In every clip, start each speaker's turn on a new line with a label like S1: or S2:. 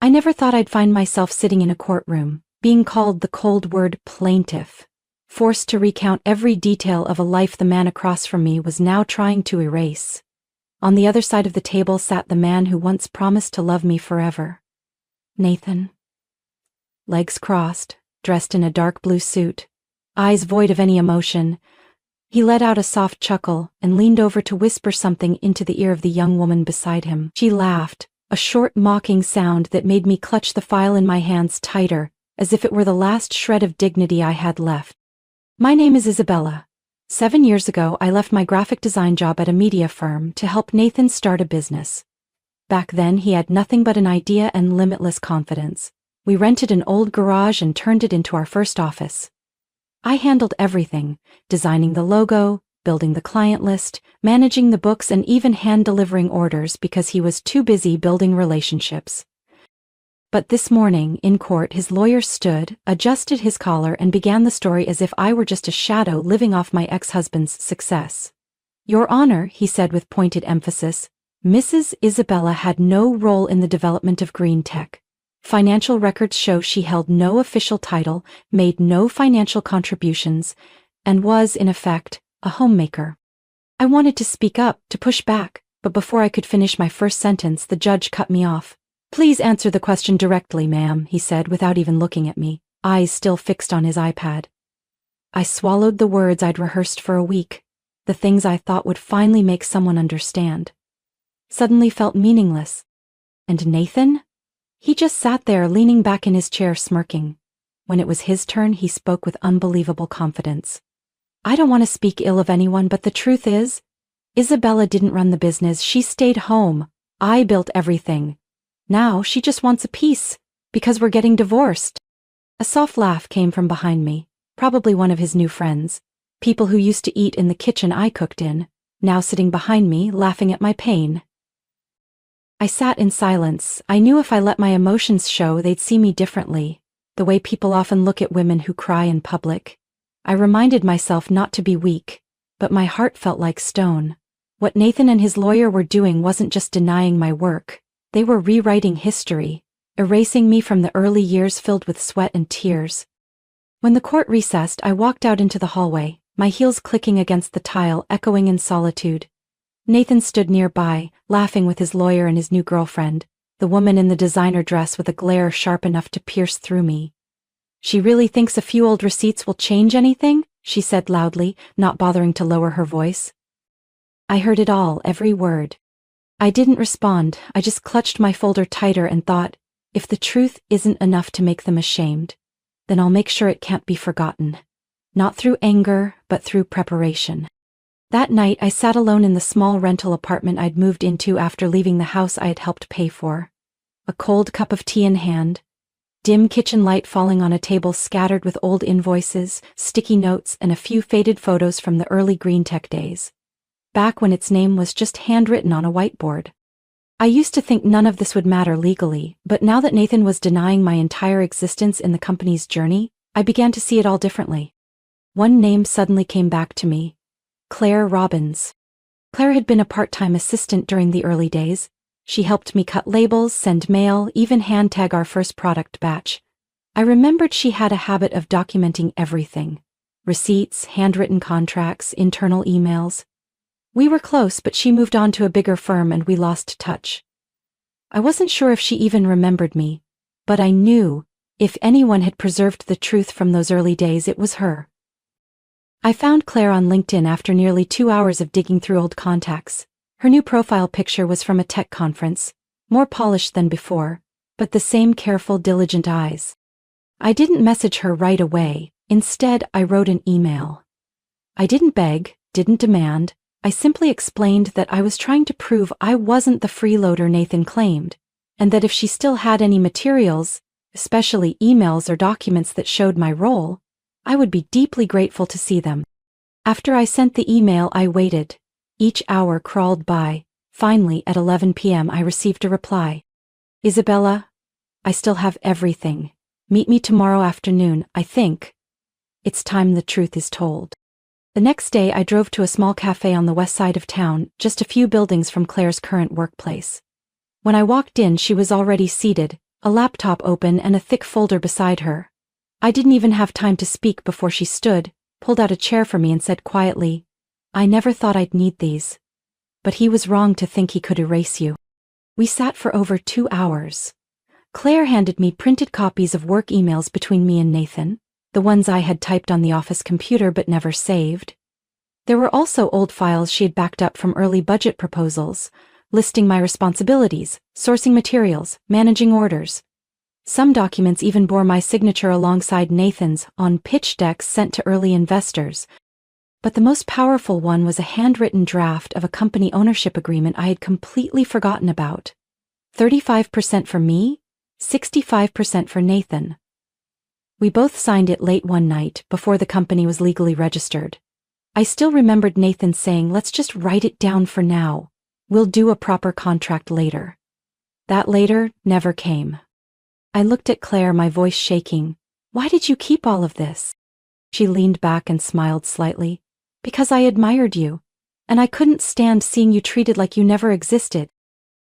S1: I never thought I'd find myself sitting in a courtroom, being called the cold word plaintiff, forced to recount every detail of a life the man across from me was now trying to erase. On the other side of the table sat the man who once promised to love me forever. Nathan. Legs crossed, dressed in a dark blue suit, eyes void of any emotion. He let out a soft chuckle and leaned over to whisper something into the ear of the young woman beside him. She laughed, a short mocking sound that made me clutch the file in my hands tighter, as if it were the last shred of dignity I had left. My name is Isabella. 7 years ago, I left my graphic design job at a media firm to help Nathan start a business. Back then, he had nothing but an idea and limitless confidence. We rented an old garage and turned it into our first office. I handled everything, designing the logo, building the client list, managing the books, and even hand-delivering orders because he was too busy building relationships. But this morning, in court, his lawyer stood, adjusted his collar, and began the story as if I were just a shadow living off my ex-husband's success. Your Honor, he said with pointed emphasis, Mrs. Isabella had no role in the development of green tech. Financial records show she held no official title, made no financial contributions, and was, in effect, a homemaker. I wanted to speak up, to push back, but before I could finish my first sentence, the judge cut me off. Please answer the question directly, ma'am, he said without even looking at me, eyes still fixed on his iPad. I swallowed the words I'd rehearsed for a week, the things I thought would finally make someone understand. Suddenly felt meaningless. And Nathan? He just sat there leaning back in his chair smirking. When it was his turn, he spoke with unbelievable confidence. I don't want to speak ill of anyone, but the truth is, Isabella didn't run the business, she stayed home. I built everything. Now she just wants a piece, because we're getting divorced. A soft laugh came from behind me, probably one of his new friends. People who used to eat in the kitchen I cooked in, now sitting behind me, laughing at my pain. I sat in silence. I knew if I let my emotions show, they'd see me differently, the way people often look at women who cry in public. I reminded myself not to be weak, but my heart felt like stone. What Nathan and his lawyer were doing wasn't just denying my work. They were rewriting history, erasing me from the early years filled with sweat and tears. When the court recessed, I walked out into the hallway, my heels clicking against the tile, echoing in solitude. Nathan stood nearby, laughing with his lawyer and his new girlfriend, the woman in the designer dress with a glare sharp enough to pierce through me. She really thinks a few old receipts will change anything? She said loudly, not bothering to lower her voice. I heard it all, every word. I didn't respond, I just clutched my folder tighter and thought, if the truth isn't enough to make them ashamed, then I'll make sure it can't be forgotten. Not through anger, but through preparation. That night, I sat alone in the small rental apartment I'd moved into after leaving the house I had helped pay for. A cold cup of tea in hand, dim kitchen light falling on a table scattered with old invoices, sticky notes, and a few faded photos from the early green tech days. Back when its name was just handwritten on a whiteboard. I used to think none of this would matter legally, but now that Nathan was denying my entire existence in the company's journey, I began to see it all differently. One name suddenly came back to me. Claire Robbins. Claire had been a part-time assistant during the early days. She helped me cut labels, send mail, even hand-tag our first product batch. I remembered she had a habit of documenting everything. Receipts, handwritten contracts, internal emails. We were close, but she moved on to a bigger firm and we lost touch. I wasn't sure if she even remembered me, but I knew, if anyone had preserved the truth from those early days, it was her. I found Claire on LinkedIn after nearly 2 hours of digging through old contacts. Her new profile picture was from a tech conference, more polished than before, but the same careful, diligent eyes. I didn't message her right away. Instead, I wrote an email. I didn't beg, didn't demand. I simply explained that I was trying to prove I wasn't the freeloader Nathan claimed, and that if she still had any materials, especially emails or documents that showed my role, I would be deeply grateful to see them. After I sent the email, I waited. Each hour crawled by. Finally, at 11 p.m., I received a reply. Isabella, I still have everything. Meet me tomorrow afternoon, I think. It's time the truth is told. The next day, I drove to a small cafe on the west side of town, just a few buildings from Claire's current workplace. When I walked in, she was already seated, a laptop open and a thick folder beside her. I didn't even have time to speak before she stood, pulled out a chair for me and said quietly, "I never thought I'd need these. But he was wrong to think he could erase you." We sat for over 2 hours. Claire handed me printed copies of work emails between me and Nathan, the ones I had typed on the office computer but never saved. There were also old files she had backed up from early budget proposals, listing my responsibilities, sourcing materials, managing orders. Some documents even bore my signature alongside Nathan's on pitch decks sent to early investors. But the most powerful one was a handwritten draft of a company ownership agreement I had completely forgotten about. 35% for me, 65% for Nathan. We both signed it late one night before the company was legally registered. I still remembered Nathan saying, "Let's just write it down for now. We'll do a proper contract later." That later never came. I looked at Claire, my voice shaking. "Why did you keep all of this?" She leaned back and smiled slightly. "Because I admired you, and I couldn't stand seeing you treated like you never existed."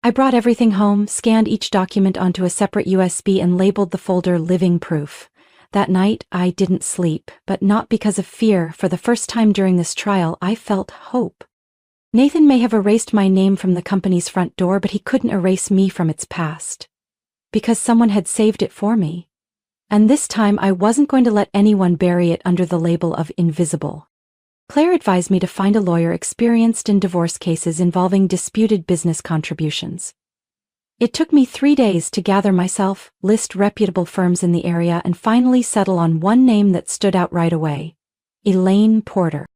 S1: I brought everything home, scanned each document onto a separate USB and labeled the folder Living Proof. That night, I didn't sleep, but not because of fear. For the first time during this trial, I felt hope. Nathan may have erased my name from the company's front door, but he couldn't erase me from its past. Because someone had saved it for me. And this time, I wasn't going to let anyone bury it under the label of invisible. Claire advised me to find a lawyer experienced in divorce cases involving disputed business contributions. It took me 3 days to gather myself, list reputable firms in the area, and finally settle on one name that stood out right away: Elaine Porter.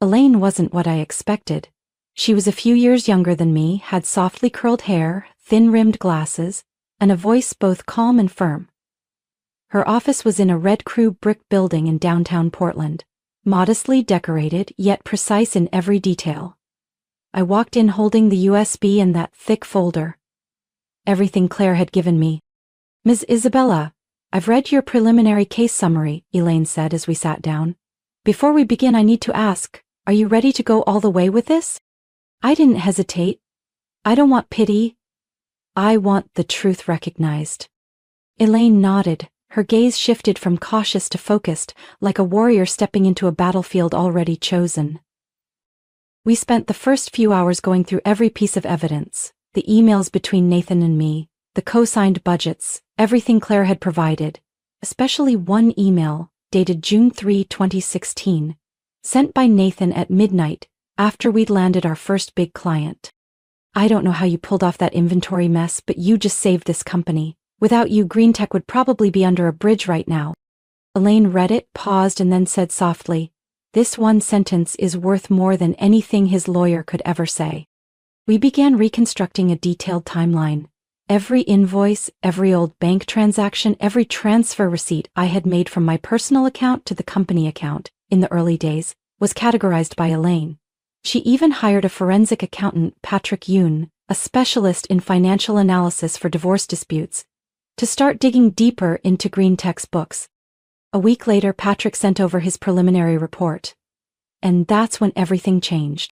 S1: Elaine wasn't what I expected. She was a few years younger than me, had softly curled hair, thin-rimmed glasses, and a voice both calm and firm. Her office was in a red crew brick building in downtown Portland, modestly decorated yet precise in every detail. I walked in holding the USB and that thick folder. Everything Claire had given me. "Ms. Isabella, I've read your preliminary case summary," Elaine said as we sat down. "Before we begin, I need to ask, are you ready to go all the way with this?" I didn't hesitate. "I don't want pity. I want the truth recognized." Elaine nodded. Her gaze shifted from cautious to focused, like a warrior stepping into a battlefield already chosen. We spent the first few hours going through every piece of evidence, the emails between Nathan and me, the co-signed budgets, everything Claire had provided, especially one email, dated June 3, 2016, sent by Nathan at midnight, after we'd landed our first big client. "I don't know how you pulled off that inventory mess, but you just saved this company. Without you, Green Tech would probably be under a bridge right now." Elaine read it, paused, and then said softly, "This one sentence is worth more than anything his lawyer could ever say." We began reconstructing a detailed timeline. Every invoice, every old bank transaction, every transfer receipt I had made from my personal account to the company account, in the early days, was categorized by Elaine. She even hired a forensic accountant, Patrick Yoon, a specialist in financial analysis for divorce disputes, to start digging deeper into Green Tech's books. A week later, Patrick sent over his preliminary report. And that's when everything changed.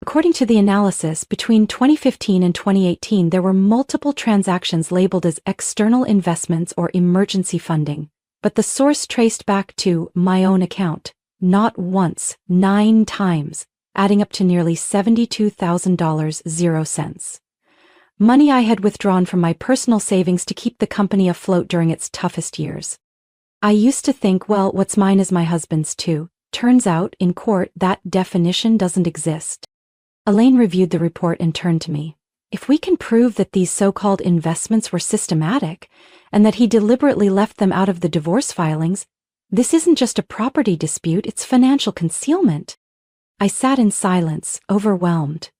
S1: According to the analysis, between 2015 and 2018, there were multiple transactions labeled as external investments or emergency funding, but the source traced back to my own account, not once, 9 times, adding up to nearly $72,000. Money I had withdrawn from my personal savings to keep the company afloat during its toughest years. I used to think, well, what's mine is my husband's too. Turns out, in court, that definition doesn't exist. Elaine reviewed the report and turned to me. "If we can prove that these so-called investments were systematic, and that he deliberately left them out of the divorce filings, this isn't just a property dispute, it's financial concealment." I sat in silence, overwhelmed.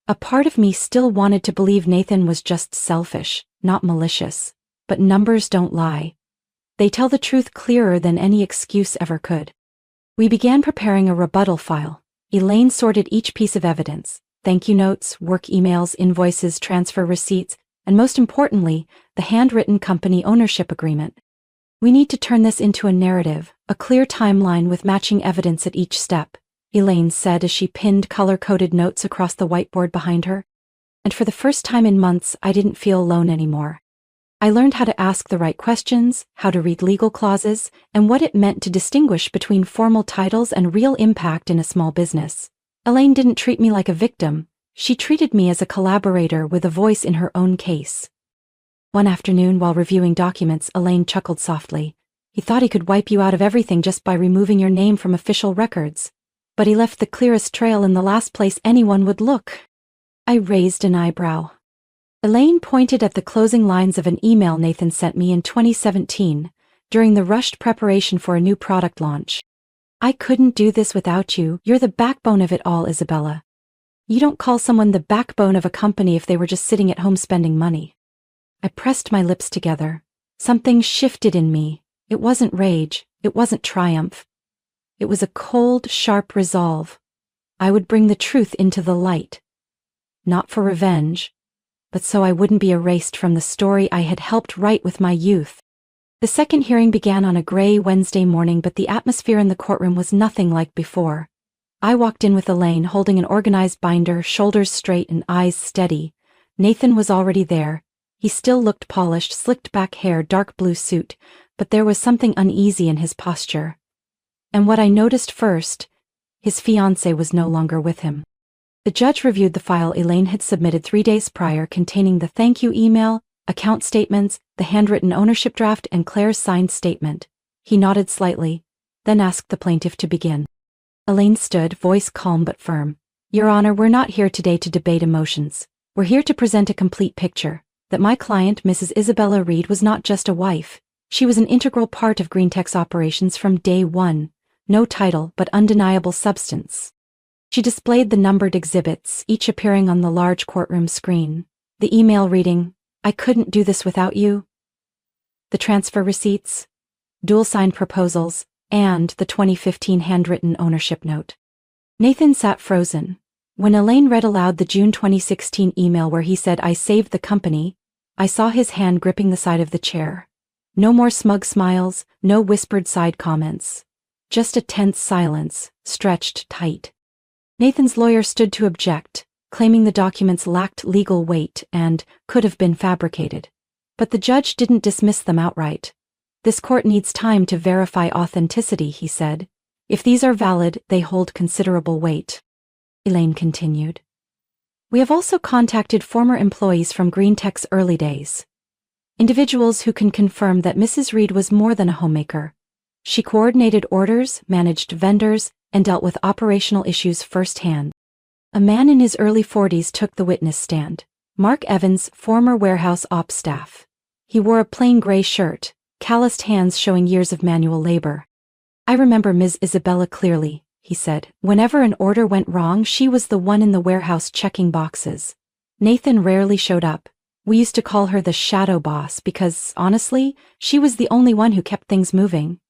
S1: A part of me still wanted to believe Nathan was just selfish, not malicious. But numbers don't lie. They tell the truth clearer than any excuse ever could. We began preparing a rebuttal file. Elaine sorted each piece of evidence: thank you notes, work emails, invoices, transfer receipts, and most importantly, the handwritten company ownership agreement. "We need to turn this into a narrative, a clear timeline with matching evidence at each step," Elaine said as she pinned color-coded notes across the whiteboard behind her. And for the first time in months, I didn't feel alone anymore. I learned how to ask the right questions, how to read legal clauses, and what it meant to distinguish between formal titles and real impact in a small business. Elaine didn't treat me like a victim. She treated me as a collaborator with a voice in her own case. One afternoon, while reviewing documents, Elaine chuckled softly. He thought he could wipe you out of everything just by removing your name from official records. But he left the clearest trail in the last place anyone would look. I raised an eyebrow. Elaine pointed at the closing lines of an email Nathan sent me in 2017, during the rushed preparation for a new product launch. I couldn't do this without you. You're the backbone of it all, Isabella. You don't call someone the backbone of a company if they were just sitting at home spending money. I pressed my lips together. Something shifted in me. It wasn't rage. It wasn't triumph. It was a cold, sharp resolve. I would bring the truth into the light. Not for revenge, but so I wouldn't be erased from the story I had helped write with my youth. The second hearing began on a gray Wednesday morning, but the atmosphere in the courtroom was nothing like before. I walked in with Elaine holding an organized binder, shoulders straight and eyes steady. Nathan was already there. He still looked polished, slicked back hair, dark blue suit, but there was something uneasy in his posture. And what I noticed first, his fiancée was no longer with him. The judge reviewed the file Elaine had submitted 3 days prior, containing the thank you email, account statements, the handwritten ownership draft, and Claire's signed statement. He nodded slightly, then asked the plaintiff to begin. Elaine stood, voice calm but firm. Your Honor, we're not here today to debate emotions. We're here to present a complete picture, that my client, Mrs. Isabella Reed, was not just a wife. She was an integral part of GreenTech's operations from day one. No title, but undeniable substance. She displayed the numbered exhibits, each appearing on the large courtroom screen. The email reading, I couldn't do this without you. The transfer receipts, dual-signed proposals, and the 2015 handwritten ownership note. Nathan sat frozen. When Elaine read aloud the June 2016 email where he said, I saved the company, I saw his hand gripping the side of the chair. No more smug smiles, no whispered side comments. Just a tense silence, stretched tight. Nathan's lawyer stood to object, claiming the documents lacked legal weight and could have been fabricated. But the judge didn't dismiss them outright. This court needs time to verify authenticity, he said. If these are valid, they hold considerable weight. Elaine continued. We have also contacted former employees from GreenTech's early days. Individuals who can confirm that Mrs. Reed was more than a homemaker. She coordinated orders, managed vendors, and dealt with operational issues firsthand. A man in his early 40s took the witness stand. Mark Evans, former warehouse ops staff. He wore a plain gray shirt, calloused hands showing years of manual labor. I remember Ms. Isabella clearly, he said. Whenever an order went wrong, she was the one in the warehouse checking boxes. Nathan rarely showed up. We used to call her the shadow boss because, honestly, she was the only one who kept things moving.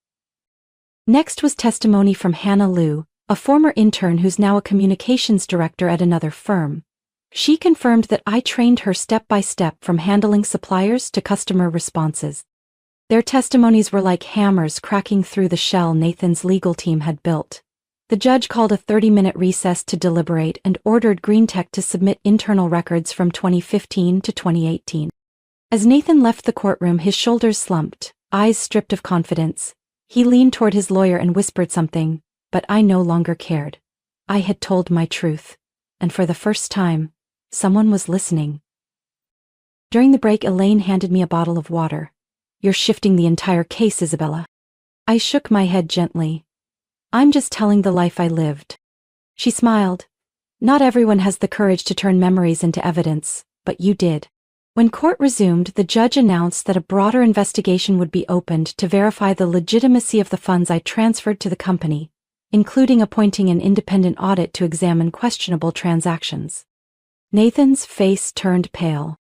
S1: Next was testimony from Hannah Liu, a former intern who's now a communications director at another firm. She confirmed that I trained her step by step from handling suppliers to customer responses. Their testimonies were like hammers cracking through the shell Nathan's legal team had built. The judge called a 30-minute recess to deliberate and ordered GreenTech to submit internal records from 2015 to 2018. As Nathan left the courtroom, his shoulders slumped, eyes stripped of confidence. He leaned toward his lawyer and whispered something, but I no longer cared. I had told my truth, and for the first time, someone was listening. During the break, Elaine handed me a bottle of water. You're shifting the entire case, Isabella. I shook my head gently. I'm just telling the life I lived. She smiled. Not everyone has the courage to turn memories into evidence, but you did. When court resumed, the judge announced that a broader investigation would be opened to verify the legitimacy of the funds I transferred to the company, including appointing an independent audit to examine questionable transactions. Nathan's face turned pale.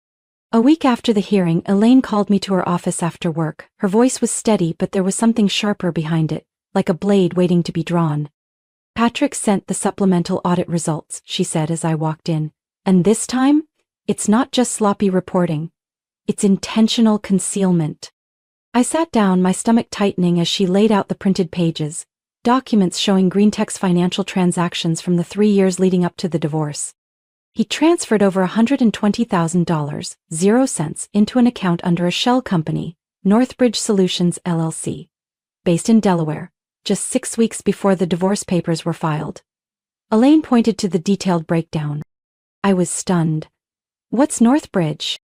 S1: A week after the hearing, Elaine called me to her office after work. Her voice was steady, but there was something sharper behind it, like a blade waiting to be drawn. Patrick sent the supplemental audit results, she said as I walked in. And this time, it's not just sloppy reporting. It's intentional concealment. I sat down, my stomach tightening as she laid out the printed pages, documents showing GreenTech's financial transactions from the 3 years leading up to the divorce. He transferred over $120,000, 0 cents, into an account under a shell company, Northbridge Solutions LLC, based in Delaware, just 6 weeks before the divorce papers were filed. Elaine pointed to the detailed breakdown. I was stunned. What's Northbridge?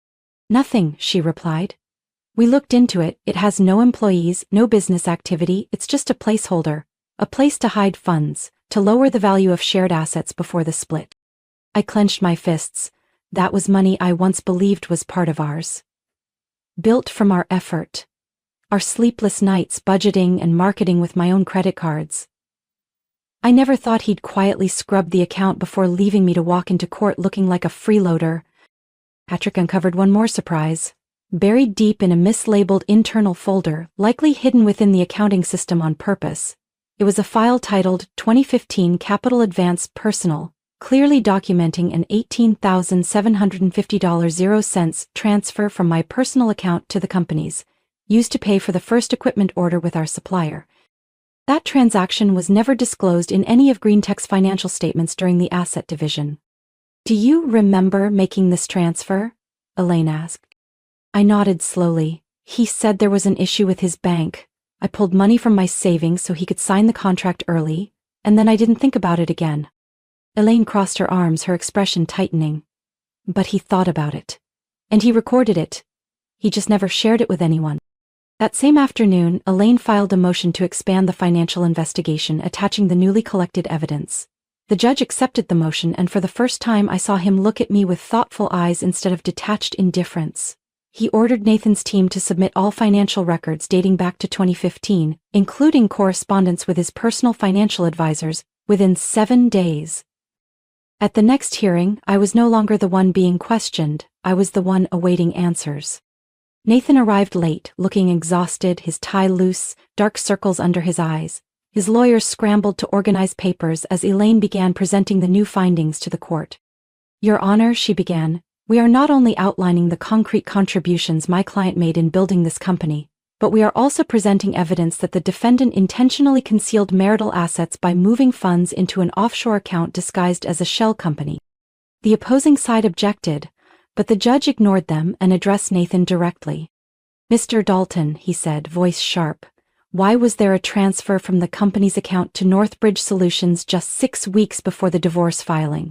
S1: Nothing, she replied. We looked into it, it has no employees, no business activity, it's just a placeholder, a place to hide funds, to lower the value of shared assets before the split. I clenched my fists. That was money I once believed was part of ours. Built from our effort. Our sleepless nights budgeting and marketing with my own credit cards. I never thought he'd quietly scrub the account before leaving me to walk into court looking like a freeloader. Patrick uncovered one more surprise. Buried deep in a mislabeled internal folder, likely hidden within the accounting system on purpose. It was a file titled 2015 Capital Advance Personal, clearly documenting an $18,750 0 cents transfer from my personal account to the company's, used to pay for the first equipment order with our supplier. That transaction was never disclosed in any of GreenTech's financial statements during the asset division. Do you remember making this transfer? Elaine asked. I nodded slowly. He said there was an issue with his bank. I pulled money from my savings so he could sign the contract early, and then I didn't think about it again. Elaine crossed her arms, her expression tightening. But he thought about it. And he recorded it. He just never shared it with anyone. That same afternoon, Elaine filed a motion to expand the financial investigation, attaching the newly collected evidence. The judge accepted the motion, and for the first time I saw him look at me with thoughtful eyes instead of detached indifference. He ordered Nathan's team to submit all financial records dating back to 2015, including correspondence with his personal financial advisors, within 7 days. At the next hearing, I was no longer the one being questioned, I was the one awaiting answers. Nathan arrived late, looking exhausted, his tie loose, dark circles under his eyes. His lawyers scrambled to organize papers as Elaine began presenting the new findings to the court. Your Honor, she began, we are not only outlining the concrete contributions my client made in building this company, but we are also presenting evidence that the defendant intentionally concealed marital assets by moving funds into an offshore account disguised as a shell company. The opposing side objected, but the judge ignored them and addressed Nathan directly. Mr. Dalton, he said, voice sharp, why was there a transfer from the company's account to Northbridge Solutions just 6 weeks before the divorce filing?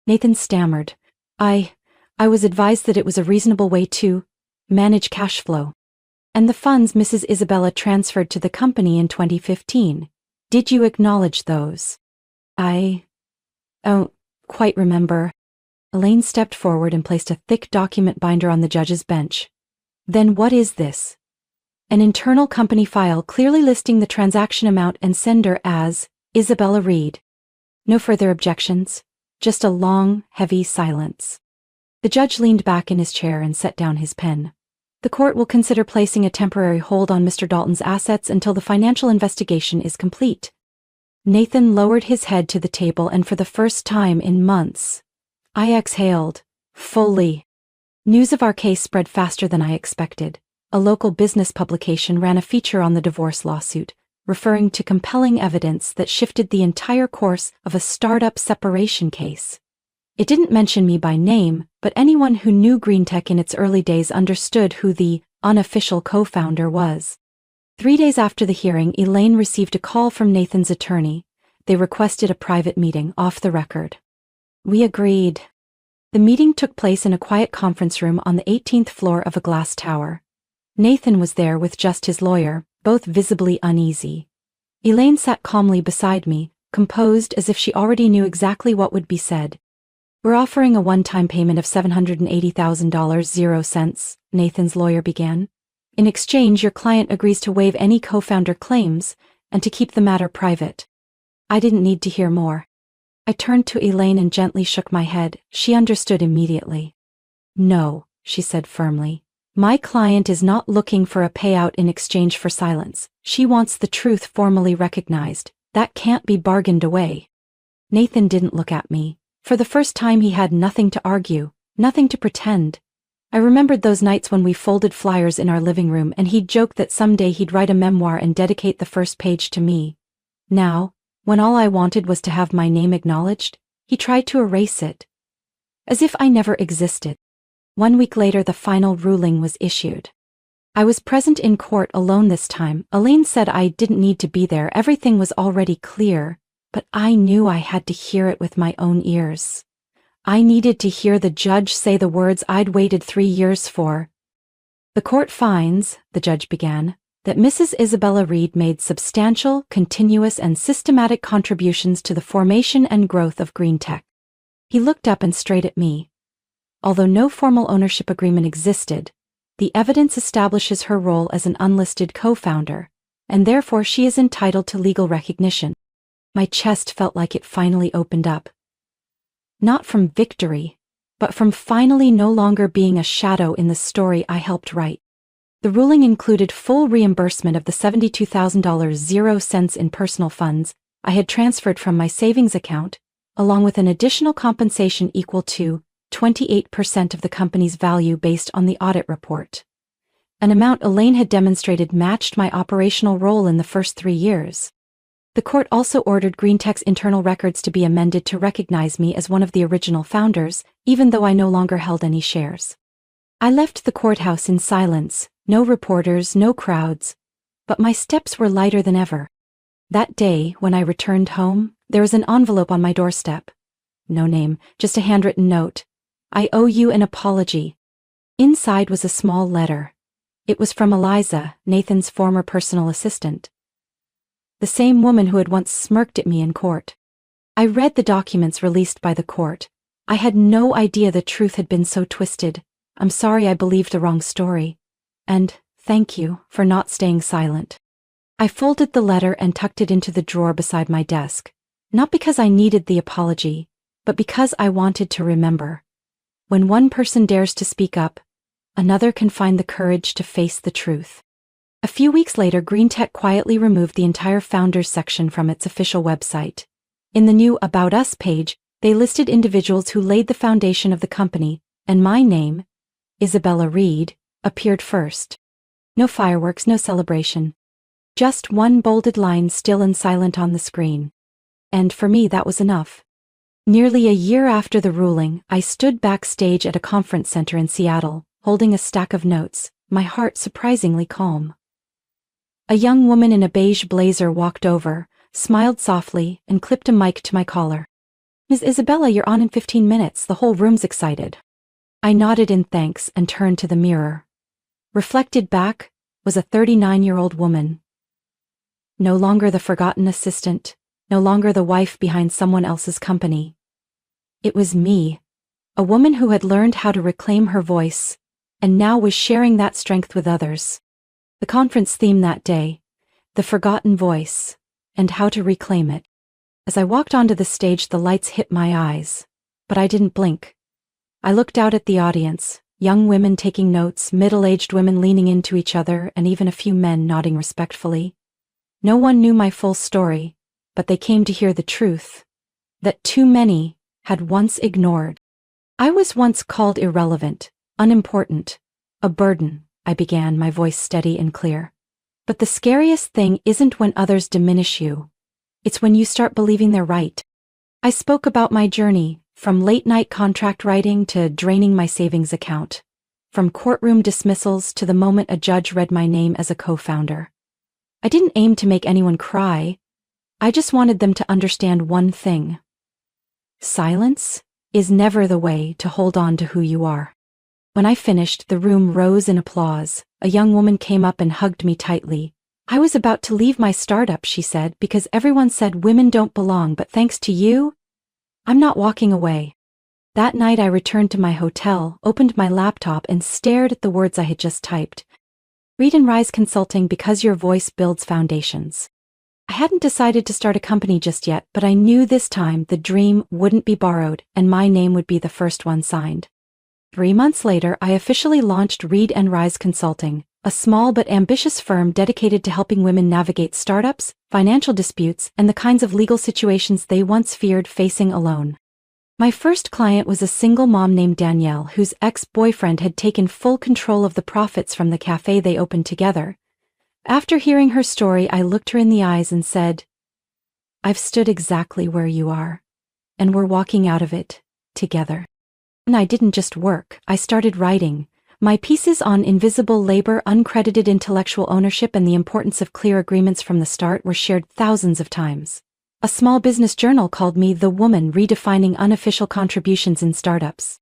S1: Nathan stammered, I was advised that it was a reasonable way to manage cash flow. And the funds Mrs. Isabella transferred to the company in 2015. Did you acknowledge those? I don't quite remember. Elaine stepped forward and placed a thick document binder on the judge's bench. Then what is this? An internal company file clearly listing the transaction amount and sender as Isabella Reed. No further objections, just a long, heavy silence. The judge leaned back in his chair and set down his pen. The court will consider placing a temporary hold on Mr. Dalton's assets until the financial investigation is complete. Nathan lowered his head to the table, and for the first time in months, I exhaled, fully. News of our case spread faster than I expected. A local business publication ran a feature on the divorce lawsuit, referring to compelling evidence that shifted the entire course of a startup separation case. It didn't mention me by name, but anyone who knew GreenTech in its early days understood who the unofficial co-founder was. 3 days after the hearing, Elaine received a call from Nathan's attorney. They requested a private meeting, off the record. We agreed. The meeting took place in a quiet conference room on the 18th floor of a glass tower. Nathan was there with just his lawyer, both visibly uneasy. Elaine sat calmly beside me, composed as if she already knew exactly what would be said. We're offering a one-time payment of $780,000 0 cents, Nathan's lawyer began. In exchange, your client agrees to waive any co-founder claims and to keep the matter private. I didn't need to hear more. I turned to Elaine and gently shook my head. She understood immediately. No, she said firmly. My client is not looking for a payout in exchange for silence. She wants the truth formally recognized. That can't be bargained away. Nathan didn't look at me. For the first time he had nothing to argue, nothing to pretend. I remembered those nights when we folded flyers in our living room and he'd joked that someday he'd write a memoir and dedicate the first page to me. Now, when all I wanted was to have my name acknowledged, he tried to erase it. as if I never existed. 1 week later, the final ruling was issued. I was present in court alone this time. Elaine said I didn't need to be there, everything was already clear, but I knew I had to hear it with my own ears. I needed to hear the judge say the words I'd waited 3 years for. The court finds, the judge began, that Mrs. Isabella Reed made substantial, continuous and systematic contributions to the formation and growth of green tech. He looked up and straight at me. Although no formal ownership agreement existed, the evidence establishes her role as an unlisted co-founder, and therefore she is entitled to legal recognition. My chest felt like it finally opened up. Not from victory, but from finally no longer being a shadow in the story I helped write. The ruling included full reimbursement of the $72,000 0 cents in personal funds I had transferred from my savings account, along with an additional compensation equal to 28% of the company's value based on the audit report. An amount Elaine had demonstrated matched my operational role in the first 3 years. The court also ordered GreenTech's internal records to be amended to recognize me as one of the original founders, even though I no longer held any shares. I left the courthouse in silence, no reporters, no crowds, but my steps were lighter than ever. That day, when I returned home, there was an envelope on my doorstep. No name, just a handwritten note. I owe you an apology. Inside was a small letter. It was from Eliza, Nathan's former personal assistant. The same woman who had once smirked at me in court. I read the documents released by the court. I had no idea the truth had been so twisted. I'm sorry I believed the wrong story. And thank you for not staying silent. I folded the letter and tucked it into the drawer beside my desk, not because I needed the apology, but because I wanted to remember. When one person dares to speak up, another can find the courage to face the truth. A few weeks later, GreenTech quietly removed the entire Founders section from its official website. In the new About Us page, they listed individuals who laid the foundation of the company, and my name, Isabella Reed, appeared first. No fireworks, no celebration. Just one bolded line still and silent on the screen. And for me, that was enough. Nearly a year after the ruling, I stood backstage at a conference center in Seattle, holding a stack of notes, my heart surprisingly calm. A young woman in a beige blazer walked over, smiled softly, and clipped a mic to my collar. "Ms. Isabella, you're on in 15 minutes, the whole room's excited." I nodded in thanks and turned to the mirror. Reflected back was a 39-year-old woman. No longer the forgotten assistant, no longer the wife behind someone else's company. It was me, a woman who had learned how to reclaim her voice, and now was sharing that strength with others. The conference theme that day, the forgotten voice, and how to reclaim it. As I walked onto the stage, the lights hit my eyes, but I didn't blink. I looked out at the audience, young women taking notes, middle-aged women leaning into each other, and even a few men nodding respectfully. No one knew my full story, but they came to hear the truth, that too many had once ignored. I was once called irrelevant, unimportant, a burden, I began, my voice steady and clear. But the scariest thing isn't when others diminish you. It's when you start believing they're right. I spoke about my journey, from late-night contract writing to draining my savings account, from courtroom dismissals to the moment a judge read my name as a co-founder. I didn't aim to make anyone cry. I just wanted them to understand one thing. Silence is never the way to hold on to who you are. When I finished, the room rose in applause. A young woman came up and hugged me tightly. "I was about to leave my startup," she said, "because everyone said women don't belong, but thanks to you, I'm not walking away." That night I returned to my hotel, opened my laptop and stared at the words I had just typed. Read and Rise Consulting, because your voice builds foundations. I hadn't decided to start a company just yet, but I knew this time the dream wouldn't be borrowed and my name would be the first one signed. 3 months later, I officially launched Read and Rise Consulting, a small but ambitious firm dedicated to helping women navigate startups, financial disputes, and the kinds of legal situations they once feared facing alone. My first client was a single mom named Danielle, whose ex-boyfriend had taken full control of the profits from the cafe they opened together. After hearing her story, I looked her in the eyes and said, "I've stood exactly where you are, and we're walking out of it together." And I didn't just work, I started writing. My pieces on invisible labor, uncredited intellectual ownership, and the importance of clear agreements from the start were shared thousands of times. A small business journal called me the woman redefining unofficial contributions in startups.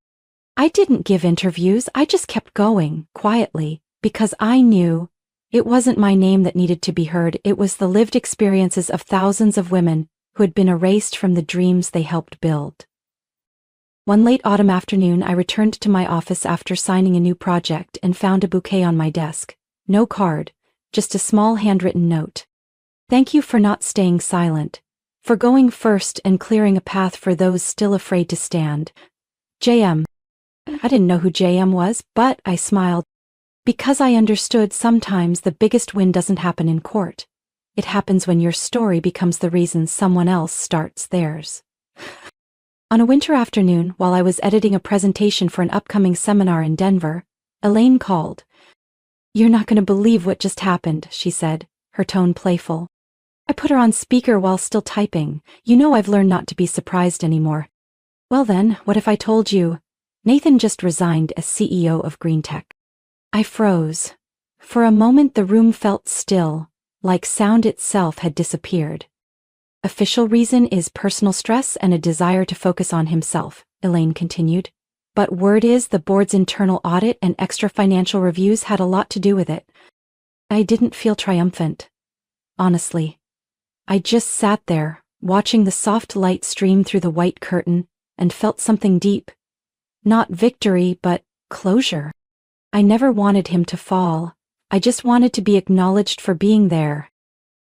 S1: I didn't give interviews, I just kept going, quietly, because I knew it wasn't my name that needed to be heard, it was the lived experiences of thousands of women who had been erased from the dreams they helped build. One late autumn afternoon, I returned to my office after signing a new project and found a bouquet on my desk. No card, just a small handwritten note. Thank you for not staying silent, for going first and clearing a path for those still afraid to stand. JM. I didn't know who JM was, but I smiled. Because I understood sometimes the biggest win doesn't happen in court. It happens when your story becomes the reason someone else starts theirs. On a winter afternoon, while I was editing a presentation for an upcoming seminar in Denver, Elaine called. "You're not going to believe what just happened," she said, her tone playful. I put her on speaker while still typing. "You know I've learned not to be surprised anymore." "Well then, what if I told you? Nathan just resigned as CEO of Green Tech." I froze. For a moment the room felt still, like sound itself had disappeared. "Official reason is personal stress and a desire to focus on himself," Elaine continued. "But word is the board's internal audit and extra financial reviews had a lot to do with it." I didn't feel triumphant. Honestly. I just sat there, watching the soft light stream through the white curtain, and felt something deep. Not victory, but closure. I never wanted him to fall. I just wanted to be acknowledged for being there.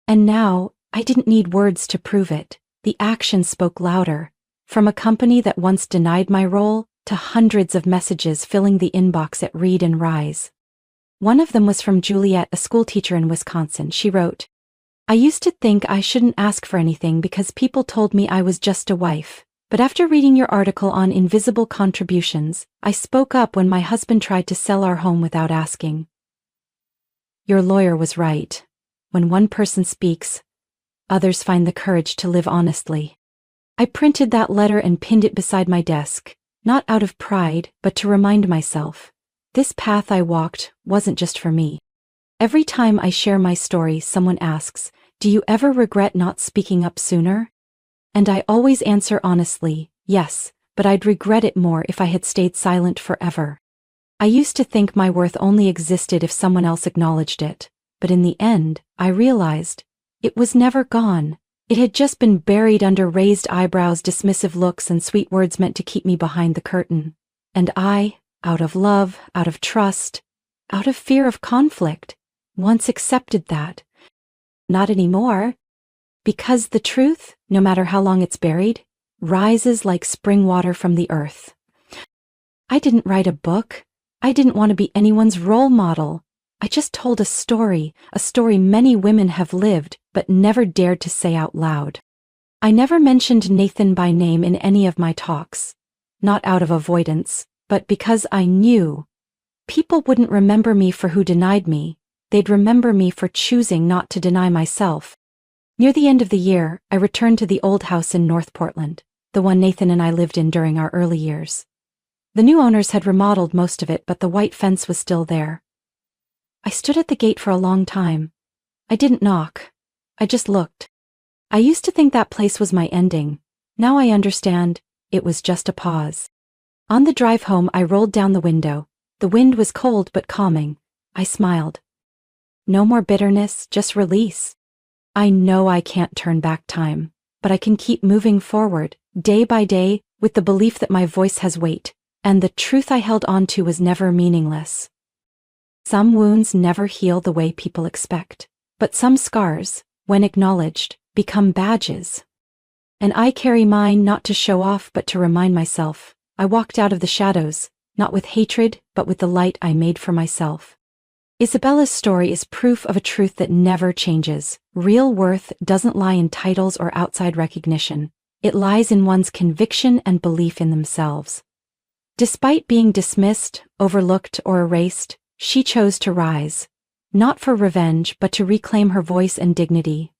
S1: And now, I didn't need words to prove it. The action spoke louder. From a company that once denied my role, to hundreds of messages filling the inbox at Read and Rise. One of them was from Juliet, a schoolteacher in Wisconsin. She wrote, "I used to think I shouldn't ask for anything because people told me I was just a wife. But after reading your article on invisible contributions, I spoke up when my husband tried to sell our home without asking." Your lawyer was right. When one person speaks, others find the courage to live honestly. I printed that letter and pinned it beside my desk, not out of pride, but to remind myself. This path I walked wasn't just for me. Every time I share my story, someone asks, "Do you ever regret not speaking up sooner?" And I always answer honestly, yes, but I'd regret it more if I had stayed silent forever. I used to think my worth only existed if someone else acknowledged it, but in the end, I realized it was never gone. It had just been buried under raised eyebrows, dismissive looks, and sweet words meant to keep me behind the curtain. And I, out of love, out of trust, out of fear of conflict, once accepted that. Not anymore. Because the truth, no matter how long it's buried, rises like spring water from the earth. I didn't write a book. I didn't want to be anyone's role model. I just told a story many women have lived, but never dared to say out loud. I never mentioned Nathan by name in any of my talks. Not out of avoidance, but because I knew people wouldn't remember me for who denied me, they'd remember me for choosing not to deny myself. Near the end of the year, I returned to the old house in North Portland, the one Nathan and I lived in during our early years. The new owners had remodeled most of it, but the white fence was still there. I stood at the gate for a long time. I didn't knock. I just looked. I used to think that place was my ending. Now I understand, it was just a pause. On the drive home, I rolled down the window. The wind was cold but calming. I smiled. No more bitterness, just release. I know I can't turn back time, but I can keep moving forward, day by day, with the belief that my voice has weight, and the truth I held on to was never meaningless. Some wounds never heal the way people expect, but some scars, when acknowledged, become badges. And I carry mine not to show off but to remind myself. I walked out of the shadows, not with hatred, but with the light I made for myself. Isabella's story is proof of a truth that never changes. Real worth doesn't lie in titles or outside recognition. It lies in one's conviction and belief in themselves. Despite being dismissed, overlooked, or erased, she chose to rise. Not for revenge, but to reclaim her voice and dignity.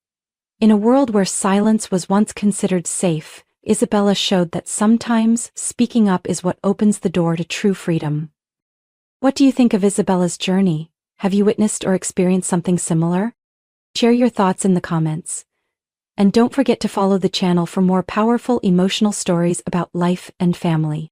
S1: In a world where silence was once considered safe, Isabella showed that sometimes speaking up is what opens the door to true freedom. What do you think of Isabella's journey? Have you witnessed or experienced something similar? Share your thoughts in the comments. And don't forget to follow the channel for more powerful emotional stories about life and family.